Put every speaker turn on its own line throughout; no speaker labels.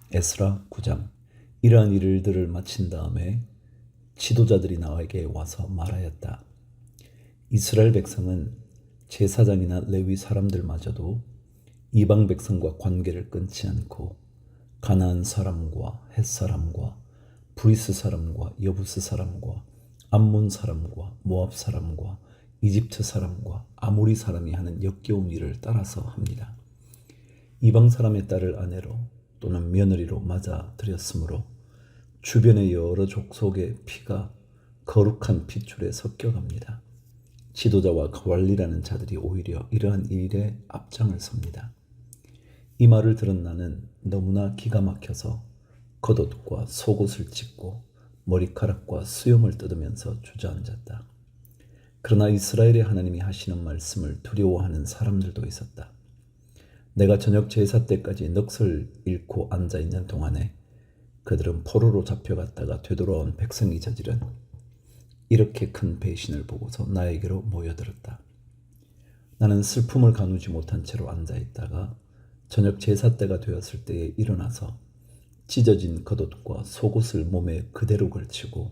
에스라 9장. 이러한 일들을 마친 다음에 지도자들이 나에게 와서 말하였다. 이스라엘 백성은 제사장이나 레위 사람들마저도 이방 백성과 관계를 끊지 않고 가나안 사람과 헷 사람과 브리스 사람과 여부스 사람과 암몬 사람과 모압 사람과 이집트 사람과 아모리 사람이 하는 역겨운 일을 따라서 합니다. 이방 사람의 딸을 아내로 또는 며느리로 맞아 들였으므로 주변의 여러 족속의 피가 거룩한 핏줄에 섞여갑니다. 지도자와 관리라는 자들이 오히려 이러한 일에 앞장을 섭니다. 이 말을 들은 나는 너무나 기가 막혀서 겉옷과 속옷을 찢고 머리카락과 수염을 뜯으면서 주저앉았다. 그러나 이스라엘의 하나님이 하시는 말씀을 두려워하는 사람들도 있었다. 내가 저녁 제사 때까지 넋을 잃고 앉아있는 동안에 그들은 포로로 잡혀갔다가 되돌아온 백성이 저지른 이렇게 큰 배신을 보고서 나에게로 모여들었다. 나는 슬픔을 가누지 못한 채로 앉아있다가 저녁 제사 때가 되었을 때에 일어나서 찢어진 겉옷과 속옷을 몸에 그대로 걸치고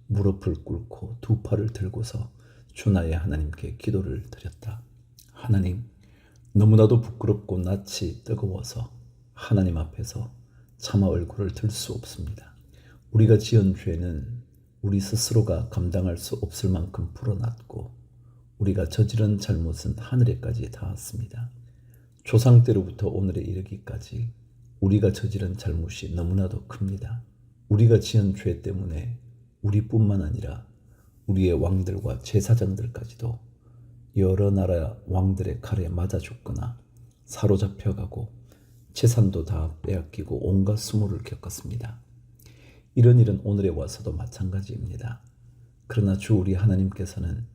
무릎을 꿇고 두 팔을 들고서 주 나의 하나님께 기도를 드렸다. 하나님, 너무나도 부끄럽고 낯이 뜨거워서 하나님 앞에서 차마 얼굴을 들 수 없습니다. 우리가 지은 죄는 우리 스스로가 감당할 수 없을 만큼 불어났고 우리가 저지른 잘못은 하늘에까지 닿았습니다. 조상 때로부터 오늘에 이르기까지 우리가 저지른 잘못이 너무나도 큽니다. 우리가 지은 죄 때문에 우리뿐만 아니라 우리의 왕들과 제사장들까지도 여러 나라 왕들의 칼에 맞아 죽거나 사로잡혀가고 재산도 다 빼앗기고 온갖 수모를 겪었습니다. 이런 일은 오늘에 와서도 마찬가지입니다. 그러나 주 우리 하나님께서는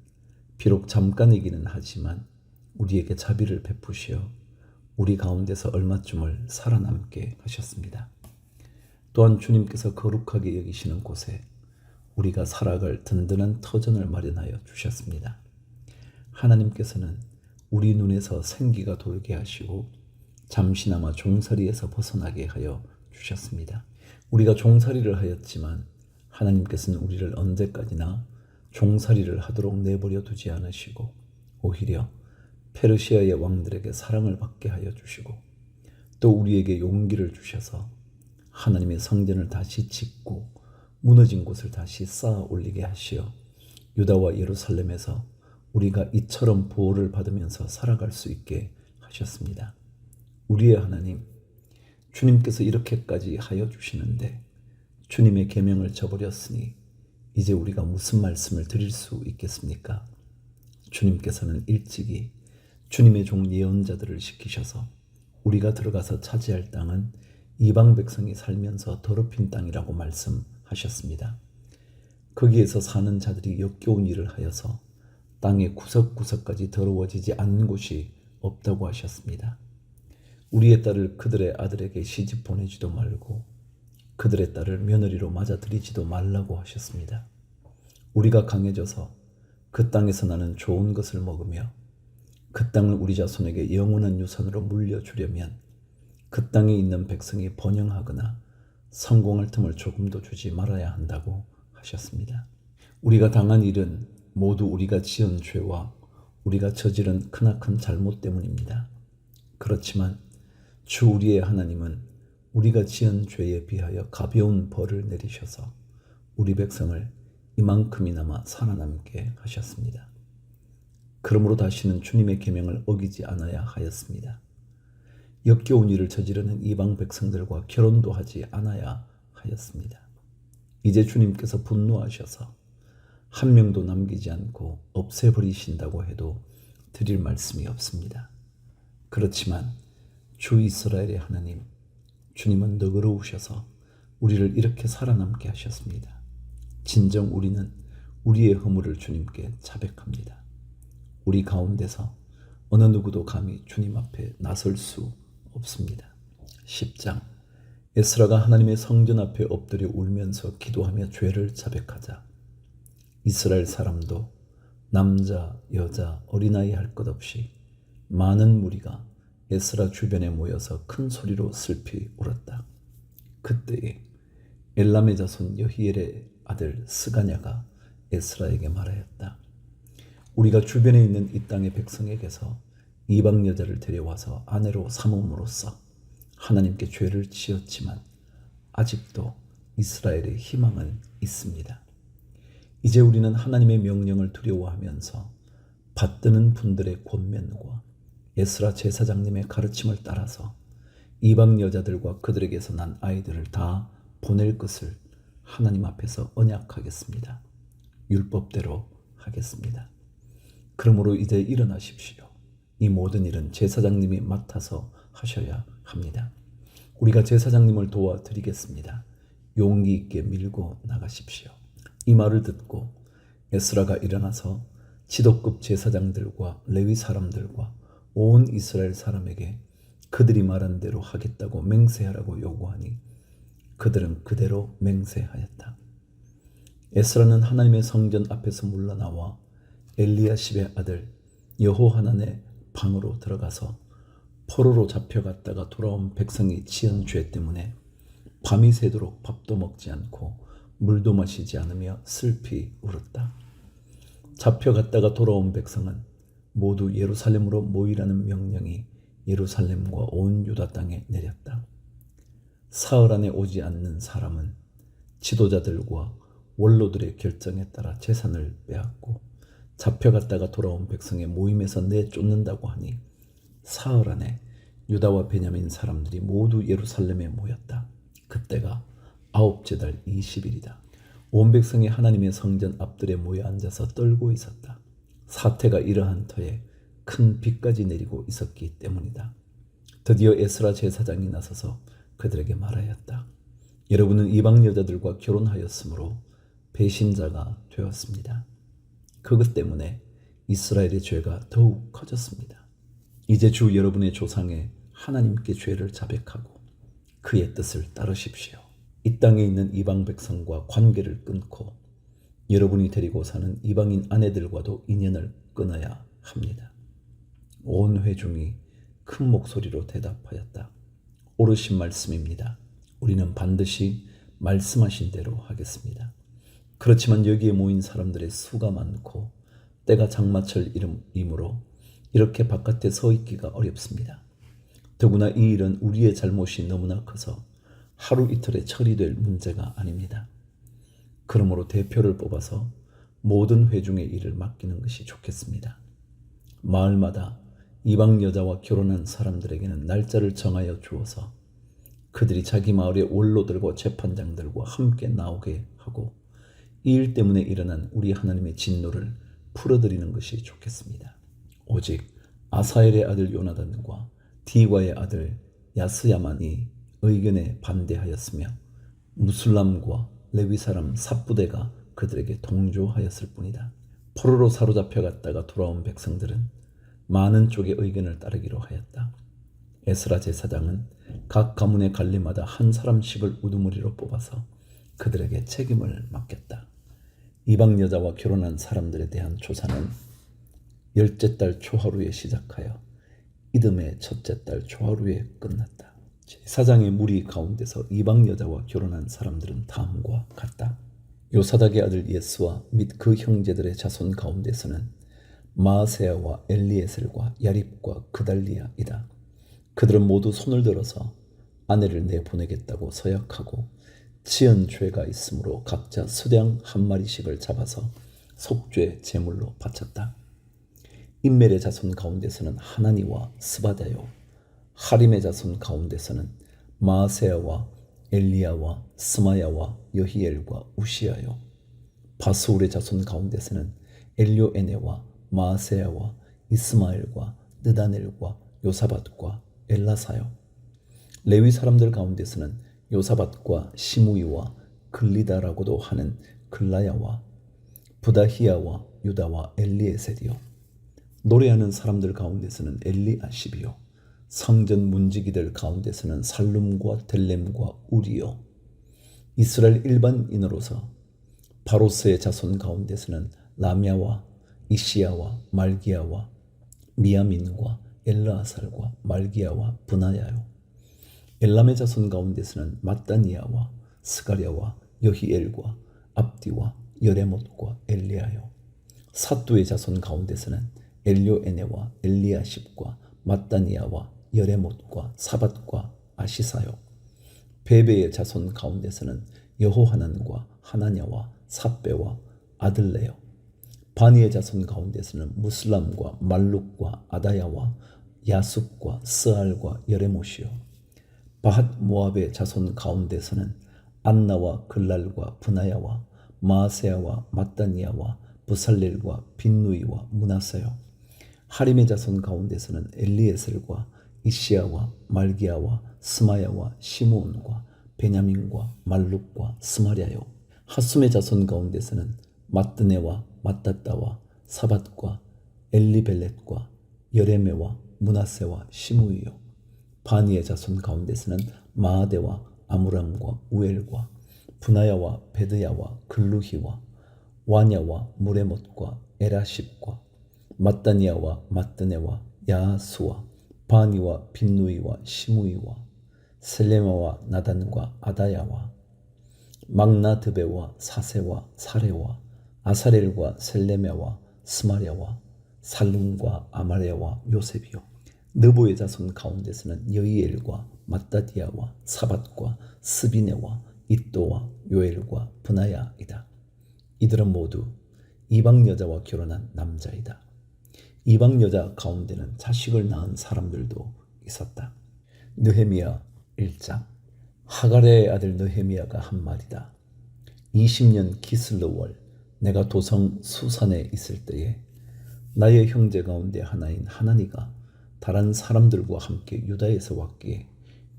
비록 잠깐이기는 하지만 우리에게 자비를 베푸시어 우리 가운데서 얼마쯤을 살아남게 하셨습니다. 또한 주님께서 거룩하게 여기시는 곳에 우리가 살아갈 든든한 터전을 마련하여 주셨습니다. 하나님께서는 우리 눈에서 생기가 돌게 하시고 잠시나마 종살이에서 벗어나게 하여 주셨습니다. 우리가 종살이를 하였지만 하나님께서는 우리를 언제까지나 종살이를 하도록 내버려 두지 않으시고 오히려 페르시아의 왕들에게 사랑을 받게 하여 주시고 또 우리에게 용기를 주셔서 하나님의 성전을 다시 짓고 무너진 곳을 다시 쌓아 올리게 하시어 유다와 예루살렘에서 우리가 이처럼 보호를 받으면서 살아갈 수 있게 하셨습니다. 우리의 하나님, 주님께서 이렇게까지 하여 주시는데 주님의 계명을 저버렸으니 이제 우리가 무슨 말씀을 드릴 수 있겠습니까? 주님께서는 일찍이 주님의 종 예언자들을 시키셔서 우리가 들어가서 차지할 땅은 이방 백성이 살면서 더럽힌 땅이라고 말씀하셨습니다. 거기에서 사는 자들이 역겨운 일을 하여서 땅의 구석구석까지 더러워지지 않는 곳이 없다고 하셨습니다. 우리의 딸을 그들의 아들에게 시집 보내지도 말고 그들의 딸을 며느리로 맞아들이지도 말라고 하셨습니다. 우리가 강해져서 그 땅에서 나는 좋은 것을 먹으며 그 땅을 우리 자손에게 영원한 유산으로 물려주려면 그 땅에 있는 백성이 번영하거나 성공할 틈을 조금도 주지 말아야 한다고 하셨습니다. 우리가 당한 일은 모두 우리가 지은 죄와 우리가 저지른 크나큰 잘못 때문입니다. 그렇지만 주 우리의 하나님은 우리가 지은 죄에 비하여 가벼운 벌을 내리셔서 우리 백성을 이만큼이나마 살아남게 하셨습니다. 그러므로 다시는 주님의 계명을 어기지 않아야 하였습니다. 역겨운 일을 저지르는 이방 백성들과 결혼도 하지 않아야 하였습니다. 이제 주님께서 분노하셔서 한 명도 남기지 않고 없애버리신다고 해도 드릴 말씀이 없습니다. 그렇지만 주 이스라엘의 하나님, 주님은 너그러우셔서 우리를 이렇게 살아남게 하셨습니다. 진정 우리는 우리의 허물을 주님께 자백합니다. 우리 가운데서 어느 누구도 감히 주님 앞에 나설 수 없습니다. 10장. 에스라가 하나님의 성전 앞에 엎드려 울면서 기도하며 죄를 자백하자 이스라엘 사람도 남자, 여자, 어린아이 할 것 없이 많은 무리가 에스라 주변에 모여서 큰 소리로 슬피 울었다. 엘람의 자손 여히엘의 아들 스가냐가 에스라에게 말하였다. 우리가 주변에 있는 이 땅의 백성에게서 이방 여자를 데려와서 아내로 삼음으로써 하나님께 죄를 지었지만 아직도 이스라엘의 희망은 있습니다. 이제 우리는 하나님의 명령을 두려워하면서 받드는 분들의 권면과 에스라 제사장님의 가르침을 따라서 이방 여자들과 그들에게서 난 아이들을 다 보낼 것을 하나님 앞에서 언약하겠습니다. 율법대로 하겠습니다. 그러므로 이제 일어나십시오. 이 모든 일은 제사장님이 맡아서 하셔야 합니다. 우리가 제사장님을 도와드리겠습니다. 용기 있게 밀고 나가십시오. 이 말을 듣고 에스라가 일어나서 지도급 제사장들과 레위 사람들과 온 이스라엘 사람에게 그들이 말한 대로 하겠다고 맹세하라고 요구하니 그들은 그대로 맹세하였다. 에스라는 하나님의 성전 앞에서 물러나와 엘리야십의 아들 여호하난의 방으로 들어가서 포로로 잡혀갔다가 돌아온 백성이 지은 죄 때문에 밤이 새도록 밥도 먹지 않고 물도 마시지 않으며 슬피 울었다. 잡혀갔다가 돌아온 백성은 모두 예루살렘으로 모이라는 명령이 예루살렘과 온 유다 땅에 내렸다. 사흘 안에 오지 않는 사람은 지도자들과 원로들의 결정에 따라 재산을 빼앗고 잡혀갔다가 돌아온 백성의 모임에서 내쫓는다고 하니 사흘 안에 유다와 베냐민 사람들이 모두 예루살렘에 모였다. 그때가 아홉째 달 20일이다. 온 백성이 하나님의 성전 앞들에 모여 앉아서 떨고 있었다. 사태가 이러한 터에 큰 비까지 내리고 있었기 때문이다. 드디어 에스라 제사장이 나서서 그들에게 말하였다. 여러분은 이방 여자들과 결혼하였으므로 배신자가 되었습니다. 그것 때문에 이스라엘의 죄가 더욱 커졌습니다. 이제 주 여러분의 조상의 하나님께 죄를 자백하고 그의 뜻을 따르십시오. 이 땅에 있는 이방 백성과 관계를 끊고 여러분이 데리고 사는 이방인 아내들과도 인연을 끊어야 합니다. 온 회중이 큰 목소리로 대답하였다. 옳으신 말씀입니다. 우리는 반드시 말씀하신 대로 하겠습니다. 그렇지만 여기에 모인 사람들의 수가 많고 때가 장마철이므로 이렇게 바깥에 서 있기가 어렵습니다. 더구나 이 일은 우리의 잘못이 너무나 커서 하루 이틀에 처리될 문제가 아닙니다. 그러므로 대표를 뽑아서 모든 회중의 일을 맡기는 것이 좋겠습니다. 마을마다 이방 여자와 결혼한 사람들에게는 날짜를 정하여 주어서 그들이 자기 마을의 원로들과 재판장들과 함께 나오게 하고 이 일 때문에 일어난 우리 하나님의 진노를 풀어드리는 것이 좋겠습니다. 오직 아사엘의 아들 요나단과 디과의 아들 야스야만이 의견에 반대하였으며 무술람과 레위 사람 삽부대가 그들에게 동조하였을 뿐이다. 포로로 사로잡혀갔다가 돌아온 백성들은 많은 쪽의 의견을 따르기로 하였다. 에스라 제사장은 각 가문의 관리마다 한 사람씩을 우두머리로 뽑아서 그들에게 책임을 맡겼다. 이방 여자와 결혼한 사람들에 대한 조사는 열째 달 초하루에 시작하여 이듬해 첫째 달 초하루에 끝났다. 제사장의 무리 가운데서 이방 여자와 결혼한 사람들은 다음과 같다. 요사닥의 아들 예스와 및 그 형제들의 자손 가운데서는 마아세야와 엘리에셀과 야립과 그달리아이다. 그들은 모두 손을 들어서 아내를 내보내겠다고 서약하고 지은 죄가 있으므로 각자 수량 한 마리씩을 잡아서 속죄 제물로 바쳤다. 인멜의 자손 가운데서는 하나니와 스바다요, 하림의 자손 가운데서는 마아세야와 엘리야와 스마야와 여히엘과 우시야요, 바스울의 자손 가운데서는 엘료에네와 마아세야와 이스마엘과 느다넬과 요사밧과 엘라사요, 레위 사람들 가운데서는 요사밧과 시므이와 글리다라고도 하는 글라야와 부다히야와 유다와 엘리에셀이요, 노래하는 사람들 가운데서는 엘리아십이요, 성전 문지기들 가운데서는 살룸과 델렘과 우리요, 이스라엘 일반인으로서 바로스의 자손 가운데서는 라мя와 이시야와 말기야와 미야민과 엘르아살과 말기야와 브나야요, 엘람의 자손 가운데서는 mat단이야와 스가랴와 여히엘과 압디와 여레못과 엘리야요. 삿두의 자손 가운데서는 엘료에네와 엘리야십과 마따니아와 여레못과 사밧과 아시사요. 베베의 자손 가운데서는 여호하난과 하나냐와 삿배와 아들레요. 바니의 자손 가운데서는 무슬람과 말룩과 아다야와 야숲과 스알과 여레못이요. 바핫 모압의 자손 가운데서는 안나와 글랄과 브나야와 마아세야와 마따니아와 부살렐과 빈누이와 문하세요. 하림의 자손 가운데서는 엘리에셀과 이시야와 말기야와 스마야와 시므온과 베냐민과 말룩과 스마랴요. 하숨의 자손 가운데서는 마뜨네와 마따따와 사밧과 엘리벨렛과 여레메와 문하세와 시므이요. 바니의 자손 가운데서는 마아데와 아무람과 우엘과 분하야와 베드야와 글루히와 와냐와 무레못과 에라십과 마따니아와 마뜨네와 야하수와 바니와 빈누이와 시므이와 셀레마와 나단과 아다야와 막나드베와 사세와 사레와 아사렐과 셀레메와 스마랴와 살룸과 아마레와 요셉이요. 느보의 자손 가운데서는 여이엘과 마따디아와 사밧과 스비네와 이또와 요엘과 브나야이다. 이들은 모두 이방 여자와 결혼한 남자이다. 이방 여자 가운데는 자식을 낳은 사람들도 있었다. 느헤미야 1장. 하갈의 아들 느헤미야가 한 말이다. 20년 기슬르월 내가 도성 수산에 있을 때에 나의 형제 가운데 하나인 하나니가 다른 사람들과 함께 유다에서 왔기에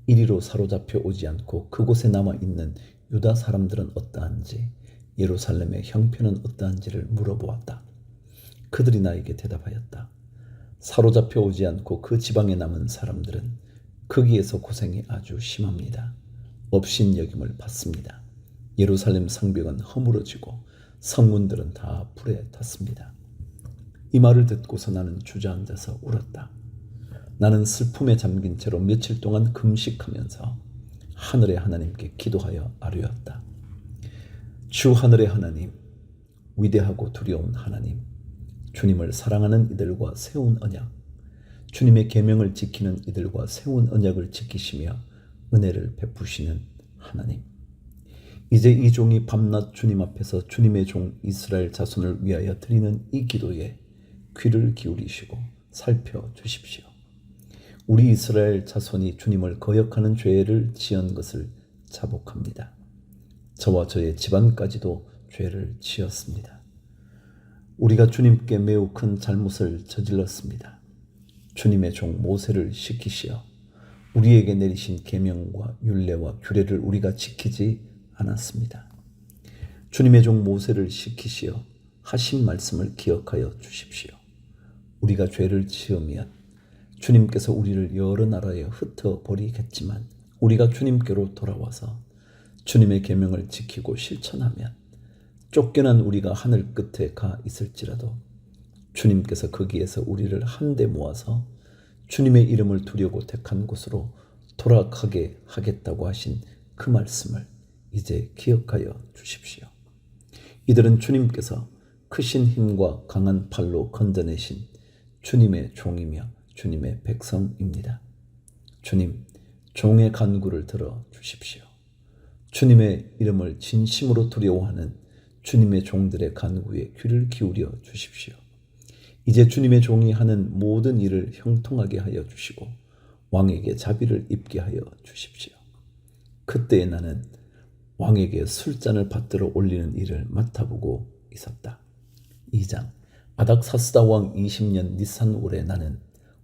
이리로 사로잡혀 오지 않고 그곳에 남아있는 유다 사람들은 어떠한지 예루살렘의 형편은 어떠한지를 물어보았다. 그들이 나에게 대답하였다. 사로잡혀 오지 않고 그 지방에 남은 사람들은 거기에서 고생이 아주 심합니다. 업신여김을 받습니다. 예루살렘 성벽은 허물어지고 성문들은 다 불에 탔습니다. 이 말을 듣고서 나는 주저앉아서 울었다. 나는 슬픔에 잠긴 채로 며칠 동안 금식하면서 하늘의 하나님께 기도하여 아뢰었다. 주 하늘의 하나님, 위대하고 두려운 하나님, 주님을 사랑하는 이들과 세운 언약, 주님의 계명을 지키는 이들과 세운 언약을 지키시며 은혜를 베푸시는 하나님. 이제 이 종이 밤낮 주님 앞에서 주님의 종 이스라엘 자손을 위하여 드리는 이 기도에 귀를 기울이시고 살펴주십시오. 우리 이스라엘 자손이 주님을 거역하는 죄를 지은 것을 자복합니다. 저와 저의 집안까지도 죄를 지었습니다. 우리가 주님께 매우 큰 잘못을 저질렀습니다. 주님의 종 모세를 시키시어 우리에게 내리신 계명과 율례와 규례를 우리가 지키지 않았습니다. 주님의 종 모세를 시키시어 하신 말씀을 기억하여 주십시오. 우리가 죄를 지으면 주님께서 우리를 여러 나라에 흩어버리겠지만 우리가 주님께로 돌아와서 주님의 계명을 지키고 실천하면 쫓겨난 우리가 하늘 끝에 가 있을지라도 주님께서 거기에서 우리를 한데 모아서 주님의 이름을 두려고 택한 곳으로 돌아가게 하겠다고 하신 그 말씀을 이제 기억하여 주십시오. 이들은 주님께서 크신 힘과 강한 팔로 건져내신 주님의 종이며 주님의 백성입니다. 주님, 종의 간구를 들어 주십시오. 주님의 이름을 진심으로 두려워하는 주님의 종들의 간구에 귀를 기울여 주십시오. 이제 주님의 종이 하는 모든 일을 형통하게 하여 주시고 왕에게 자비를 입게 하여 주십시오. 그때에 나는 왕에게 술잔을 받들어 올리는 일을 맡아보고 있었다. 2장. 아닥사스다 왕 20년 니산월에 나는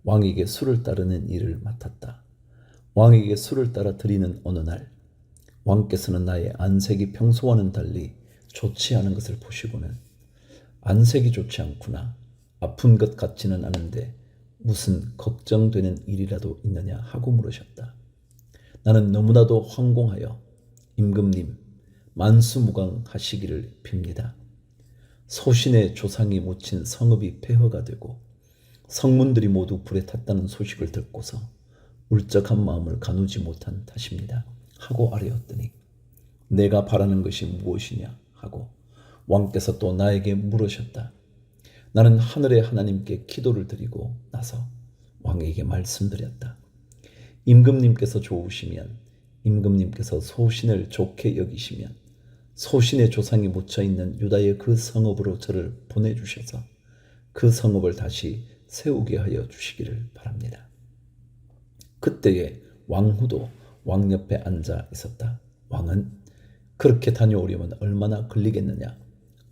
왕에게 술을 따르는 일을 맡았다. 왕에게 술을 따라 드리는 어느 날 왕께서는 나의 안색이 평소와는 달리 좋지 않은 것을 보시고는 안색이 좋지 않구나. 아픈 것 같지는 않은데 무슨 걱정되는 일이라도 있느냐 하고 물으셨다. 나는 너무나도 황공하여 임금님 만수무강하시기를 빕니다. 소신의 조상이 묻힌 성읍이 폐허가 되고 성문들이 모두 불에 탔다는 소식을 듣고서 울적한 마음을 가누지 못한 탓입니다. 하고 아뢰었더니 내가 바라는 것이 무엇이냐 하고 왕께서 또 나에게 물으셨다. 나는 하늘의 하나님께 기도를 드리고 나서 왕에게 말씀드렸다. 임금님께서 좋으시면, 임금님께서 소신을 좋게 여기시면 소신의 조상이 묻혀있는 유다의 그 성읍으로 저를 보내주셔서 그 성읍을 다시 세우게 하여 주시기를 바랍니다. 그때에 왕후도 왕 옆에 앉아 있었다. 왕은 그렇게 다녀오려면 얼마나 걸리겠느냐,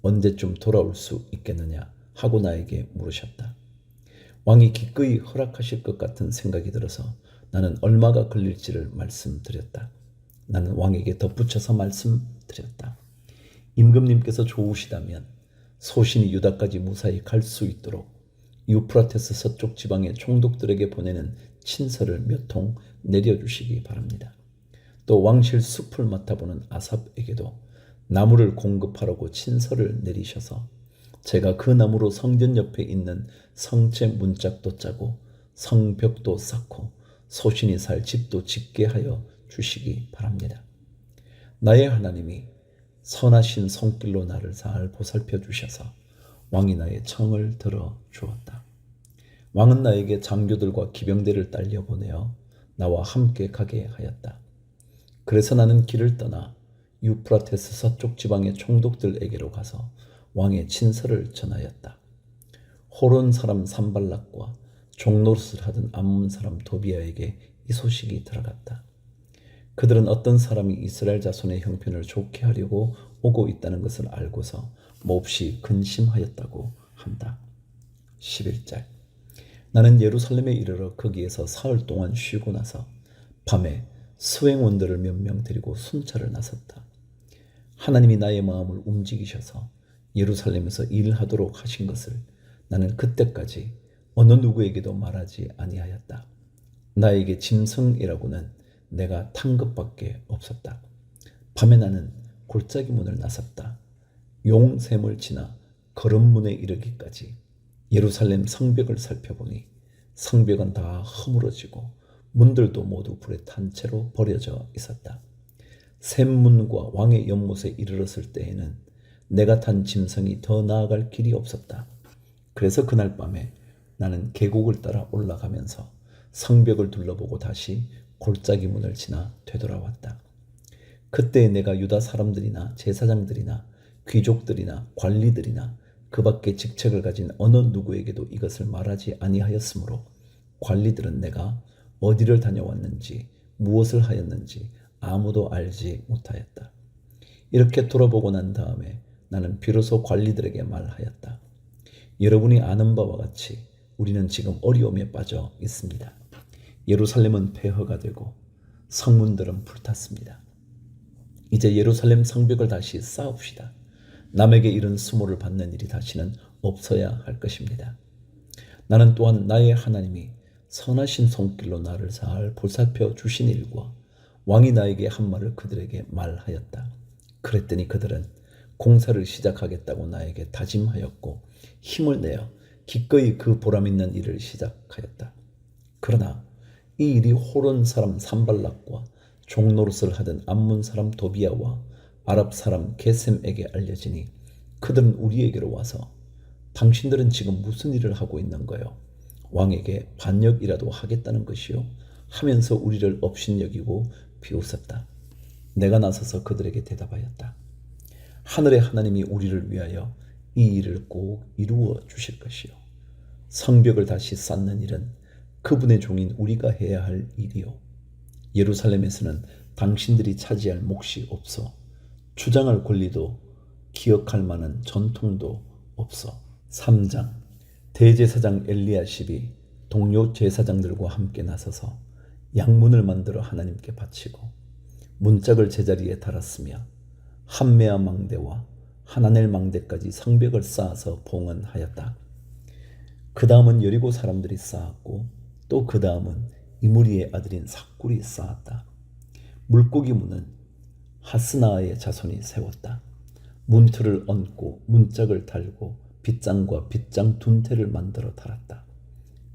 언제쯤 돌아올 수 있겠느냐 하고 나에게 물으셨다. 왕이 기꺼이 허락하실 것 같은 생각이 들어서 나는 얼마가 걸릴지를 말씀드렸다. 나는 왕에게 덧붙여서 말씀드렸다. 임금님께서 좋으시다면 소신이 유다까지 무사히 갈 수 있도록 유프라테스 서쪽 지방의 총독들에게 보내는 친서를 몇 통 내려주시기 바랍니다. 또 왕실 숲을 맡아보는 아삽에게도 나무를 공급하라고 친서를 내리셔서 제가 그 나무로 성전 옆에 있는 성체 문짝도 짜고 성벽도 쌓고 소신이 살 집도 짓게 하여 주시기 바랍니다. 나의 하나님이 선하신 손길로 나를 잘 보살펴 주셔서 왕이 나의 청을 들어 주었다. 왕은 나에게 장교들과 기병대를 딸려 보내어 나와 함께 가게 하였다. 그래서 나는 길을 떠나 유프라테스 서쪽 지방의 총독들에게로 가서 왕의 친서를 전하였다. 호론 사람 산발락과 종노릇을 하던 암몬 사람 도비아에게 이 소식이 들어갔다. 그들은 어떤 사람이 이스라엘 자손의 형편을 좋게 하려고 오고 있다는 것을 알고서 몹시 근심하였다고 한다. 11절. 나는 예루살렘에 이르러 거기에서 사흘 동안 쉬고 나서 밤에 수행원들을 몇 명 데리고 순찰을 나섰다. 하나님이 나의 마음을 움직이셔서 예루살렘에서 일하도록 하신 것을 나는 그때까지 어느 누구에게도 말하지 아니하였다. 나에게 짐승이라고는 내가 탄 것밖에 없었다. 밤에 나는 골짜기 문을 나섰다. 용샘을 지나 거름문에 이르기까지 예루살렘 성벽을 살펴보니 성벽은 다 허물어지고 문들도 모두 불에 탄 채로 버려져 있었다. 샘문과 왕의 연못에 이르렀을 때에는 내가 탄 짐승이 더 나아갈 길이 없었다. 그래서 그날 밤에 나는 계곡을 따라 올라가면서 성벽을 둘러보고 다시 골짜기 문을 지나 되돌아왔다. 그때 내가 유다 사람들이나 제사장들이나 귀족들이나 관리들이나 그 밖에 직책을 가진 어느 누구에게도 이것을 말하지 아니하였으므로 관리들은 내가 어디를 다녀왔는지 무엇을 하였는지 아무도 알지 못하였다. 이렇게 돌아보고 난 다음에 나는 비로소 관리들에게 말하였다. 여러분이 아는 바와 같이 우리는 지금 어려움에 빠져 있습니다. 예루살렘은 폐허가 되고 성문들은 불탔습니다. 이제 예루살렘 성벽을 다시 쌓읍시다. 남에게 이런 수모를 받는 일이 다시는 없어야 할 것입니다. 나는 또한 나의 하나님이 선하신 손길로 나를 잘 보살펴 주신 일과 왕이 나에게 한 말을 그들에게 말하였다. 그랬더니 그들은 공사를 시작하겠다고 나에게 다짐하였고 힘을 내어 기꺼이 그 보람있는 일을 시작하였다. 그러나 이 일이 호론 사람 산발락과 종노릇을 하던 암몬 사람 도비아와 아랍 사람 게셈에게 알려지니 그들은 우리에게로 와서 당신들은 지금 무슨 일을 하고 있는 거요? 왕에게 반역이라도 하겠다는 것이요? 하면서 우리를 업신여기고 비웃었다. 내가 나서서 그들에게 대답하였다. 하늘의 하나님이 우리를 위하여 이 일을 꼭 이루어 주실 것이요. 성벽을 다시 쌓는 일은 그분의 종인 우리가 해야 할 일이요. 예루살렘에서는 당신들이 차지할 몫이 없어 주장할 권리도 기억할 만한 전통도 없어. 3장. 대제사장 엘리야십이 동료 제사장들과 함께 나서서 양문을 만들어 하나님께 바치고 문짝을 제자리에 달았으며 한메아 망대와 하나넬 망대까지 성벽을 쌓아서 봉헌하였다. 그 다음은 여리고 사람들이 쌓았고 또 그 다음은 이무리의 아들인 삭굴이 쌓았다. 물고기 문은 하스나의 자손이 세웠다. 문틀을 얹고 문짝을 달고 빗장과 빗장 둔태를 만들어 달았다.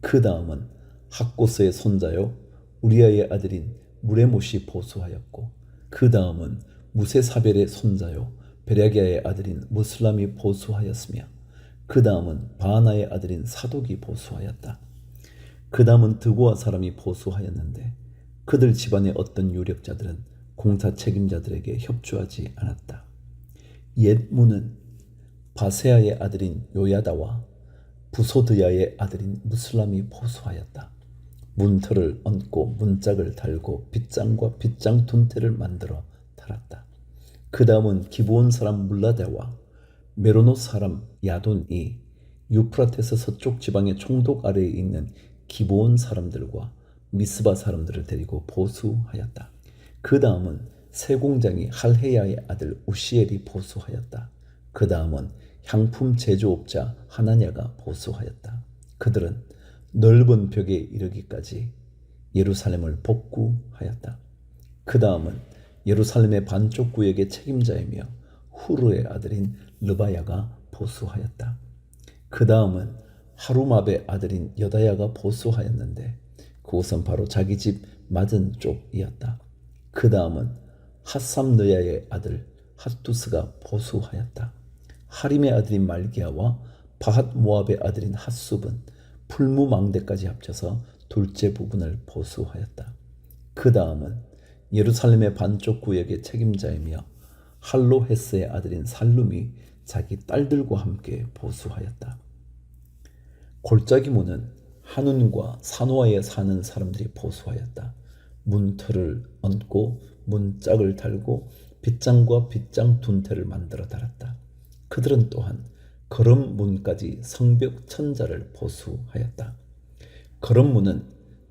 그 다음은 학고스의 손자요 우리아의 아들인 무레못이 보수하였고 그 다음은 무세사벨의 손자요 베레기야의 아들인 무슬람이 보수하였으며 그 다음은 바하나의 아들인 사독이 보수하였다. 그 다음은 드고아 사람이 보수하였는데 그들 집안의 어떤 유력자들은 공사 책임자들에게 협조하지 않았다. 옛문은 바세아의 아들인 요야다와 부소드야의 아들인 무슬람이 보수하였다. 문틀을 얹고 문짝을 달고 빗장과 빗장 둔태를 만들어 달았다. 그 다음은 기브온 사람 물라데와 메로노 사람 야돈이 유프라테스 서쪽 지방의 총독 아래에 있는 기브온 사람들과 미스바 사람들을 데리고 보수하였다. 그 다음은 세공장이 할헤야의 아들 우시엘이 보수하였다. 그 다음은 향품 제조업자 하나냐가 보수하였다. 그들은 넓은 벽에 이르기까지 예루살렘을 복구하였다. 그 다음은 예루살렘의 반쪽 구역의 책임자이며 후르의 아들인 르바야가 보수하였다. 그 다음은 하루마베 아들인 여다야가 보수하였는데 그곳은 바로 자기 집 맞은 쪽이었다. 그 다음은 핫삼느야의 아들 핫두스가 보수하였다. 하림의 아들인 말기야와 바핫 모압의 아들인 핫숲은 풀무망대까지 합쳐서 둘째 부분을 보수하였다. 그 다음은 예루살렘의 반쪽 구역의 책임자이며 할로헤스의 아들인 살룸이 자기 딸들과 함께 보수하였다. 골짜기문은 하눈과 사노아에 사는 사람들이 보수하였다. 문틀을 얹고 문짝을 달고 빗장과 빗장 둔태를 만들어 달았다. 그들은 또한 거름문까지 성벽 천자를 보수하였다. 거름문은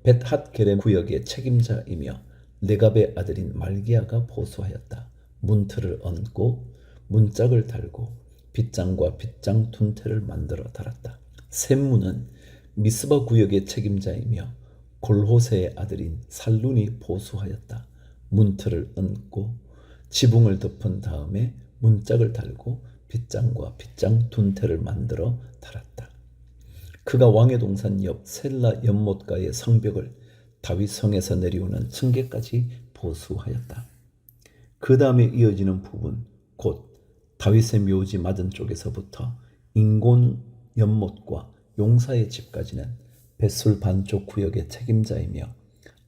벳핫게레 구역의 책임자이며 레갑의 아들인 말기야가 보수하였다. 문틀을 얹고 문짝을 달고 빗장과 빗장 둔태를 만들어 달았다. 샘문은 미스바 구역의 책임자이며 골호세의 아들인 살룬이 보수하였다. 문틀을 얹고 지붕을 덮은 다음에 문짝을 달고 빗장과 빗장 둔태를 만들어 달았다. 그가 왕의 동산 옆 셀라 연못가의 성벽을 다윗성에서 내려오는 층계까지 보수하였다. 그 다음에 이어지는 부분 곧 다윗의 묘지 맞은 쪽에서부터 인곤 연못과 용사의 집까지는 벳술 반쪽 구역의 책임자이며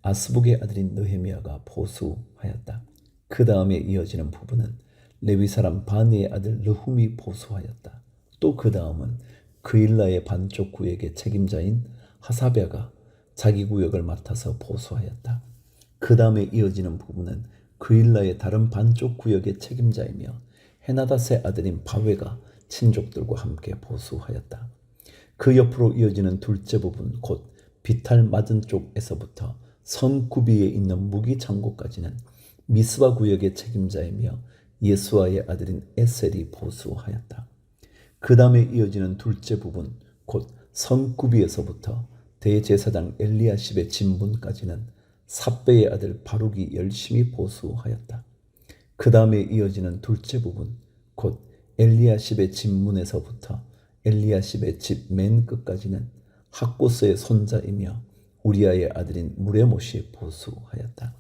아스북의 아들인 느헤미야가 보수하였다. 그 다음에 이어지는 부분은 레위 사람 바니의 아들 르훔이 보수하였다. 또 그 다음은 그일라의 반쪽 구역의 책임자인 하사베가 자기 구역을 맡아서 보수하였다. 그 다음에 이어지는 부분은 그일라의 다른 반쪽 구역의 책임자이며 헤나닷의 아들인 바웨가 친족들과 함께 보수하였다. 그 옆으로 이어지는 둘째 부분 곧 비탈 맞은 쪽에서부터 성구비에 있는 무기 창고까지는 미스바 구역의 책임자이며 예수아의 아들인 에셀이 보수하였다. 그 다음에 이어지는 둘째 부분 곧 성구비에서부터 대제사장 엘리야십의 진문까지는 삽베의 아들 바룩이 열심히 보수하였다. 그 다음에 이어지는 둘째 부분 곧 엘리야십의 진문에서부터 엘리야십의 집 맨 끝까지는 학고스의 손자이며 우리아의 아들인 무레못이 보수하였다.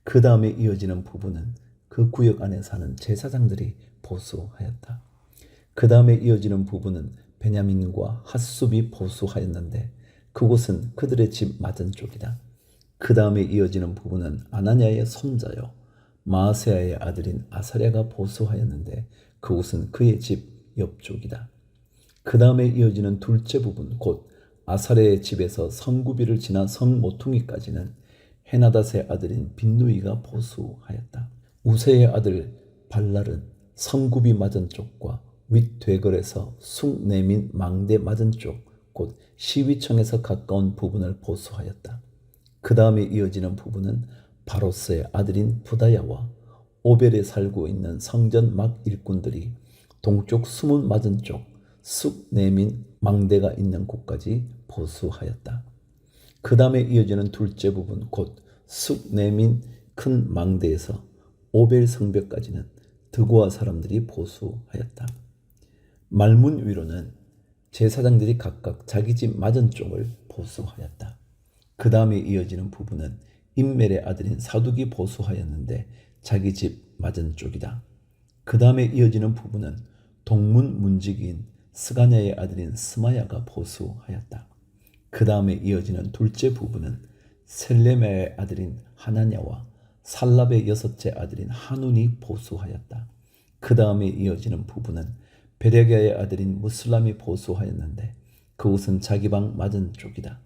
그 다음에 이어지는 부분은 그 구역 안에 사는 제사장들이 보수하였다. 그 다음에 이어지는 부분은 베냐민과 핫숲이 보수하였는데 그곳은 그들의 집 맞은 쪽이다. 그 다음에 이어지는 부분은 아나냐의 손자요 마아세아의 아들인 아사랴가 보수하였는데 그곳은 그의 집 옆쪽이다. 그 다음에 이어지는 둘째 부분 곧 아사랴의 집에서 성구비를 지나 성모퉁이까지는 헤나닷의 아들인 빈누이가 보수하였다. 우세의 아들 발랄은 성구비 맞은 쪽과 윗되걸에서 숭 내민 망대 맞은 쪽 곧 시위청에서 가까운 부분을 보수하였다. 그 다음에 이어지는 부분은 바로스의 아들인 부다야와 오벨에 살고 있는 성전 막 일꾼들이 동쪽 수문 맞은 쪽 쑥 내민 망대가 있는 곳까지 보수하였다. 그 다음에 이어지는 둘째 부분 곧 쑥 내민 큰 망대에서 오벨 성벽까지는 드고아 사람들이 보수하였다. 말문 위로는 제사장들이 각각 자기 집 맞은 쪽을 보수하였다. 그 다음에 이어지는 부분은 임멜의 아들인 사둑이 보수하였는데 자기 집 맞은쪽이다. 그 다음에 이어지는 부분은 동문 문지기인 스가냐의 아들인 스마야가 보수하였다. 그 다음에 이어지는 둘째 부분은 셀레메의 아들인 하나냐와 살랍의 여섯째 아들인 하눈이 보수하였다. 그 다음에 이어지는 부분은 베레게의 아들인 무슬람이 보수하였는데 그곳은 자기 방 맞은쪽이다.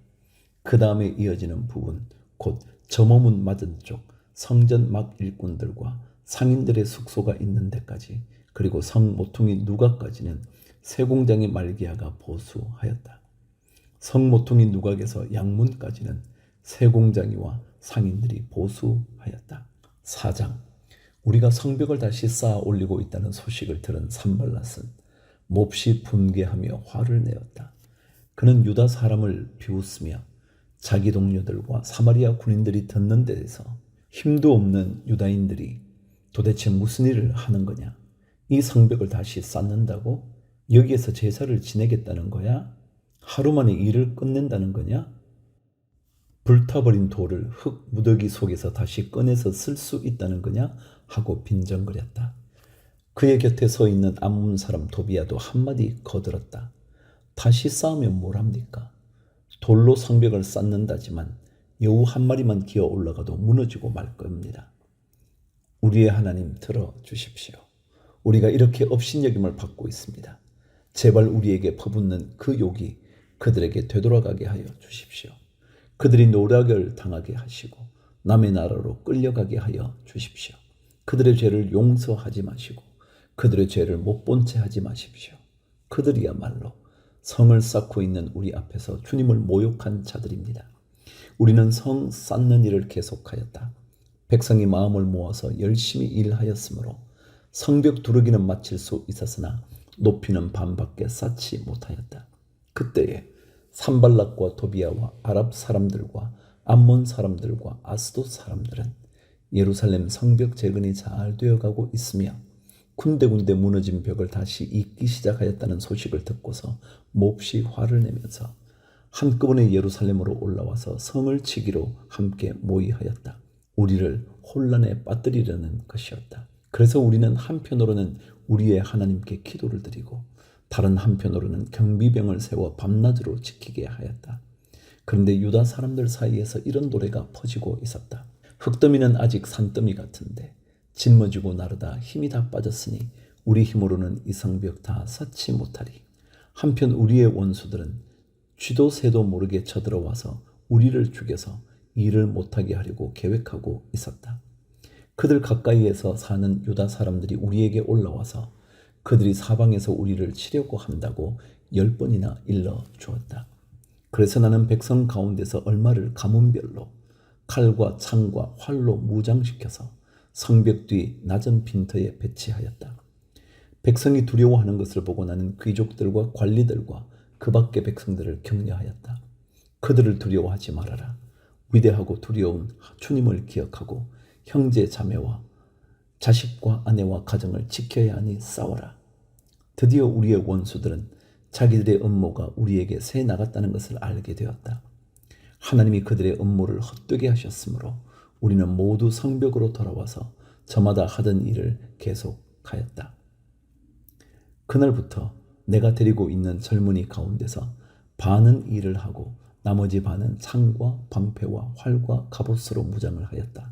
그 다음에 이어지는 부분 곧 점호문 맞은쪽 성전 막 일꾼들과 상인들의 숙소가 있는 데까지 그리고 성 모퉁이 누각까지는 세공장의 말기야가 보수하였다. 성 모퉁이 누각에서 양문까지는 세공장이와 상인들이 보수하였다. 4장 우리가 성벽을 다시 쌓아 올리고 있다는 소식을 들은 산발랏은 몹시 분개하며 화를 내었다. 그는 유다 사람을 비웃으며 자기 동료들과 사마리아 군인들이 듣는 데에서 힘도 없는 유다인들이 도대체 무슨 일을 하는 거냐? 이 성벽을 다시 쌓는다고? 여기에서 제사를 지내겠다는 거야? 하루 만에 일을 끝낸다는 거냐? 불타버린 돌을 흙 무더기 속에서 다시 꺼내서 쓸 수 있다는 거냐? 하고 빈정거렸다. 그의 곁에 서 있는 암몬 사람 도비야도 한마디 거들었다. 다시 쌓으면 뭘 합니까? 돌로 성벽을 쌓는다지만 여우 한 마리만 기어 올라가도 무너지고 말 겁니다. 우리의 하나님 들어주십시오. 우리가 이렇게 업신여김을 받고 있습니다. 제발 우리에게 퍼붓는 그 욕이 그들에게 되돌아가게 하여 주십시오. 그들이 노략을 당하게 하시고 남의 나라로 끌려가게 하여 주십시오. 그들의 죄를 용서하지 마시고 그들의 죄를 못 본 채 하지 마십시오. 그들이야말로 성을 쌓고 있는 우리 앞에서 주님을 모욕한 자들입니다. 우리는 성 쌓는 일을 계속하였다. 백성이 마음을 모아서 열심히 일하였으므로 성벽 두르기는 마칠 수 있었으나 높이는 반밖에 쌓지 못하였다. 그때에 산발락과 도비야와 아랍 사람들과 암몬 사람들과 아스돗 사람들은 예루살렘 성벽 재건이 잘 되어가고 있으며 군데군데 무너진 벽을 다시 잇기 시작하였다는 소식을 듣고서 몹시 화를 내면서 한꺼번에 예루살렘으로 올라와서 성을 치기로 함께 모의하였다. 우리를 혼란에 빠뜨리려는 것이었다. 그래서 우리는 한편으로는 우리의 하나님께 기도를 드리고 다른 한편으로는 경비병을 세워 밤낮으로 지키게 하였다. 그런데 유다 사람들 사이에서 이런 노래가 퍼지고 있었다. 흙더미는 아직 산더미 같은데 짊어지고 나르다 힘이 다 빠졌으니 우리 힘으로는 이 성벽 다 쌓지 못하리. 한편 우리의 원수들은 쥐도 새도 모르게 쳐들어와서 우리를 죽여서 일을 못하게 하려고 계획하고 있었다. 그들 가까이에서 사는 유다 사람들이 우리에게 올라와서 그들이 사방에서 우리를 치려고 한다고 10번이나 일러 주었다. 그래서 나는 백성 가운데서 얼마를 가문별로 칼과 창과 활로 무장시켜서 성벽 뒤 낮은 빈터에 배치하였다. 백성이 두려워하는 것을 보고 나는 귀족들과 관리들과 그 밖의 백성들을 격려하였다. 그들을 두려워하지 말아라. 위대하고 두려운 주님을 기억하고 형제 자매와 자식과 아내와 가정을 지켜야 하니 싸워라. 드디어 우리의 원수들은 자기들의 음모가 우리에게 새 나갔다는 것을 알게 되었다. 하나님이 그들의 음모를 헛되게 하셨으므로 우리는 모두 성벽으로 돌아와서 저마다 하던 일을 계속하였다. 그날부터 내가 데리고 있는 젊은이 가운데서 반은 일을 하고 나머지 반은 창과 방패와 활과 갑옷으로 무장을 하였다.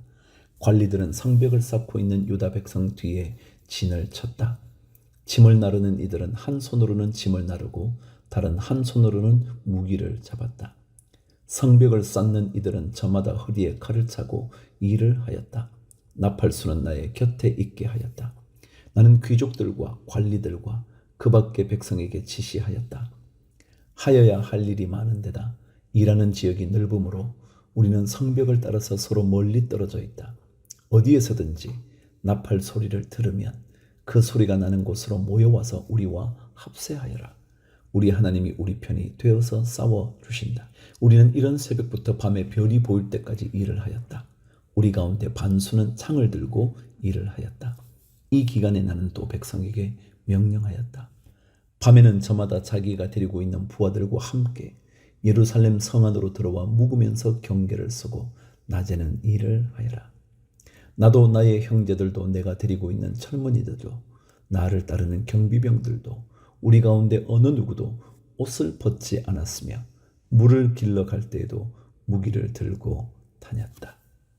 관리들은 성벽을 쌓고 있는 유다 백성 뒤에 진을 쳤다. 짐을 나르는 이들은 한 손으로는 짐을 나르고 다른 한 손으로는 무기를 잡았다. 성벽을 쌓는 이들은 저마다 허리에 칼을 차고 일을 하였다. 나팔수는 나의 곁에 있게 하였다. 나는 귀족들과 관리들과 그 밖의 백성에게 지시하였다. 하여야 할 일이 많은데다 일하는 지역이 넓으므로 우리는 성벽을 따라서 서로 멀리 떨어져 있다. 어디에서든지 나팔 소리를 들으면 그 소리가 나는 곳으로 모여와서 우리와 합세하여라. 우리 하나님이 우리 편이 되어서 싸워주신다. 우리는 이런 새벽부터 밤에 별이 보일 때까지 일을 하였다. 우리 가운데 반수는 창을 들고 일을 하였다. 이 기간에 나는 또 백성에게 명령하였다. 밤에는 저마다 자기가 데리고 있는 부하들과 함께 예루살렘 성 안으로 들어와 묵으면서 경계를 서고 낮에는 일을 하여라. 나도 나의 형제들도 내가 데리고 있는 젊은이들도 나를 따르는 경비병들도 우리 가운데 어느 누구도 옷을 벗지 않았으며 물을 길러 갈 때에도 무기를 들고 다녔다.